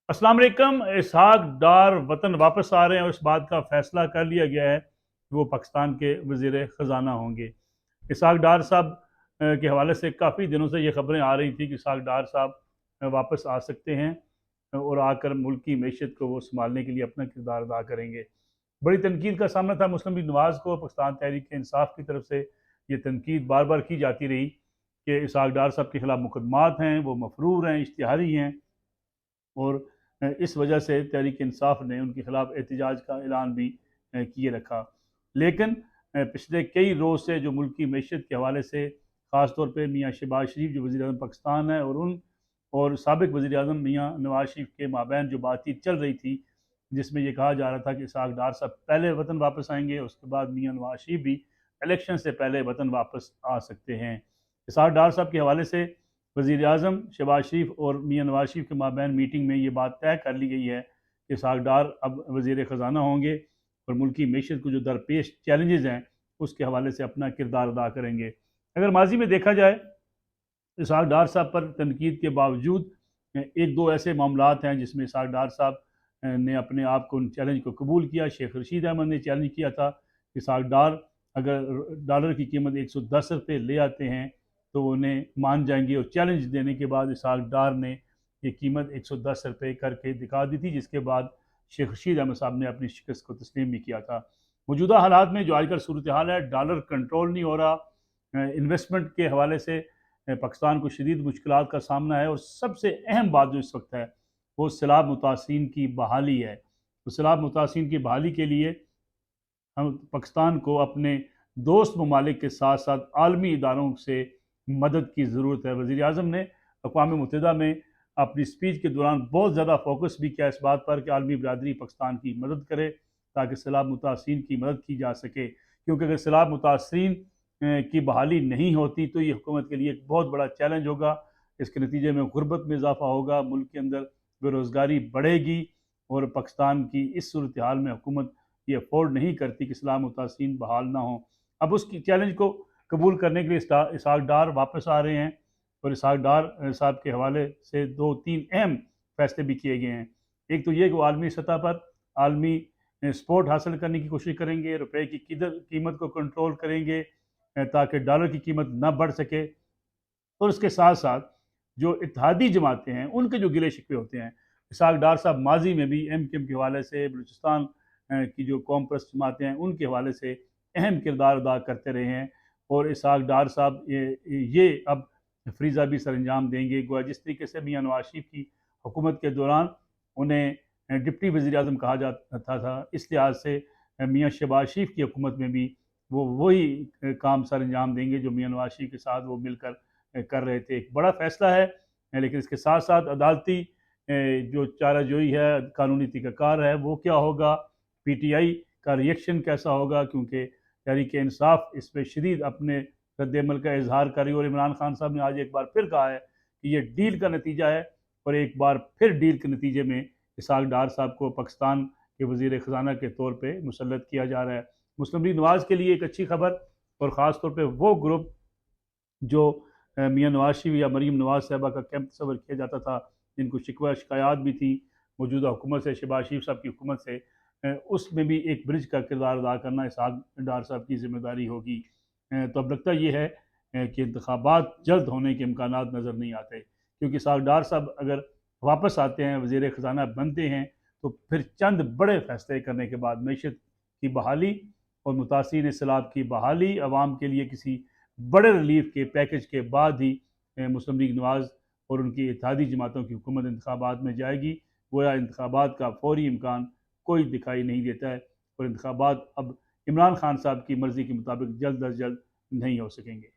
अस्सलाम वालेकुम। इसहाक डार वतन वापस आ रहे हैं और इस बात का फैसला कर लिया गया है कि वो पाकिस्तान के वज़ीर ख़जाना होंगे। इसहाक डार साहब के हवाले से काफ़ी दिनों से ये खबरें आ रही थी कि इसहाक डार साहब वापस आ सकते हैं और आकर मुल्क की मैशत को वो संभालने के लिए अपना किरदार अदा करेंगे। बड़ी तनकीद का सामना था मुस्लिम लीग नवाज़ को। पाकिस्तान तहरीक इंसाफ की तरफ से ये तनकीद बार बार की जाती रही कि इसहाक डार साहब के खिलाफ मुकदमात हैं, वो मफरूर हैं, इश्तिहारी हैं और इस वजह से तहरीक इंसाफ ने उनके खिलाफ एहतजाज का ऐलान भी किए रखा। लेकिन पिछले कई रोज़ से जो मुल्क की मैशत के हवाले से ख़ास तौर पर मियाँ शहबाज शरीफ जो वज़ीर आज़म पाकिस्तान है और साबिक़ वज़ीर आज़म मियाँ नवाज शरीफ के माबैन जो बातचीत चल रही थी, जिसमें ये कहा जा रहा था कि इसहाक डार साहब पहले वतन वापस आएंगे, उसके बाद मियाँ नवाज शरीफ भी इलेक्शन से पहले वतन वापस आ सकते हैं। इसहाक डार साहब के हवाले से वज़ीर आज़म शहबाज शरीफ और मियाँ नवाज शरीफ के माबैन मीटिंग में ये बात तय कर ली गई है कि इसहाक डार अब वज़ीर ख़जाना होंगे और मुल्की मैशत को जो दरपेश चैलेंजेस हैं उसके हवाले से अपना किरदार अदा करेंगे। अगर माजी में देखा जाए, इसहाक डार साहब पर तनकीद के बावजूद एक दो ऐसे मामलात हैं जिसमें इसहाक डार साहब ने अपने आप को उन चैलेंज को कबूल किया। शेख रशीद अहमद ने चैलेंज किया था कि इसहाक डार अगर डॉलर की कीमत 110 रुपये ले आते हैं तो उन्हें मान जाएंगे, और चैलेंज देने के बाद इसहाक डार ने ये कीमत 110 रुपये करके दिखा दी थी, जिसके बाद शेख रशीद अहमद साहब ने अपनी शिकस्त को तस्लीम भी किया था। मौजूदा हालात में जो आजकल सूरत हाल है, डॉलर कंट्रोल नहीं हो रहा, इन्वेस्टमेंट के हवाले से पाकिस्तान को शदीद मुश्किलात का सामना है, और सबसे अहम बात जो इस वक्त है वो सैलाब मुतासिरीन की बहाली है। तो सैलाब मुतासिरीन की बहाली के लिए हम पाकिस्तान को अपने दोस्त ममालिक के साथ साथ आलमी इदारों से मदद की ज़रूरत है। वज़ीर आज़म ने अक़वाम मुत्तहिदा में अपनी स्पीच के दौरान बहुत ज़्यादा फोकस भी किया इस बात पर कि आलमी बरदरी पाकिस्तान की मदद करे ताकि सैलाब मुतासिरीन की मदद की जा सके, क्योंकि अगर सैलाब मुतासिरीन की बहाली नहीं होती तो ये हुकूमत के लिए एक बहुत बड़ा चैलेंज होगा। इसके नतीजे में गुर्बत में इजाफा होगा, मुल्क के अंदर बेरोज़गारी बढ़ेगी और पाकिस्तान की इस सूरत हाल में हुकूमत ये अफोर्ड नहीं करती कि सैलाब मुतासिरीन बहाल ना हो। अब उसकी चैलेंज को कबूल करने के लिए इसहाक डार वापस आ रहे हैं और इसहाक डार साहब के हवाले से दो तीन अहम फैसले भी किए गए हैं। एक तो ये कि वो आलमी सतह पर आलमी सपोर्ट हासिल करने की कोशिश करेंगे, रुपए की कीमत को कंट्रोल करेंगे ताकि डॉलर की कीमत ना बढ़ सके, और उसके साथ साथ जो इत्तेहादी जमातें हैं उनके जो गिले शिकवे होते हैं, इसहाक डार साहब माजी में भी एम के एम के हवाले से बलूचिस्तान की जो कौम परस्त जमातें हैं उनके हवाले से अहम किरदार अदा करते रहे हैं, और इसहाक डार साहब ये अब फ्रीज़ा भी सर अंजाम देंगे। गोया जिस तरीके से मियाँ नवाज शरीफ की हुकूमत के दौरान उन्हें डिप्टी वज़ीर आज़म कहा जाता था, इस लिहाज से मियाँ शहबाज शरीफ की हुकूमत में भी वो वही काम सर अंजाम देंगे जो मियाँ नवाज शरीफ के साथ वो मिलकर कर रहे थे। एक बड़ा फैसला है, लेकिन इसके साथ साथ अदालती जो चाराजोई है, कानूनी तरीक़ाकार है, वो क्या होगा, पीटीआई का रिएक्शन कैसा होगा, क्योंकि तहरीक इंसाफ इस पर शदीद अपने रद्दमल का इजहार करी, और इमरान खान साहब ने आज एक बार फिर कहा है कि ये डील का नतीजा है, और एक बार फिर डील के नतीजे में इसहाक डार साहब को पाकिस्तान के वज़ीर ख़जाना के तौर पर मुसल्लत किया जा रहा है। मुस्लिम लीग नवाज़ के लिए एक अच्छी खबर, और ख़ास तौर पर वो ग्रुप जो मियाँ नवाज शरीफ या मरीम नवाज साहबा का कैंप तस्वर किया जाता था, जिनको शिकवा शिकायत भी थी मौजूदा हुकूमत से, शहबाज शरीफ साहब की हुकूमत से, उसमें भी एक ब्रिज का किरदार अदा करना इसहाक डार साहब की ज़िम्मेदारी होगी। तो अब लगता ये है कि इंतखाबात जल्द होने के इम्कानात नज़र नहीं आते, क्योंकि इसहाक डार साहब अगर वापस आते हैं, वज़ीर ख़जाना बनते हैं, तो फिर चंद बड़े फैसले करने के बाद मैशत की बहाली और मुतासिरीन सैलाब की बहाली, आवाम के लिए किसी बड़े रिलीफ के पैकेज के बाद ही मुस्लिम लीग नवाज़ और उनकी इत्तेहादी जमातों की हुकूमत इंतखाबात में जाएगी। गोया इंतखाबात का फौरी इम्कान कोई दिखाई नहीं देता है, और इंतखाबात अब इमरान खान साहब की मर्ज़ी के मुताबिक जल्द अज जल्द नहीं हो सकेंगे।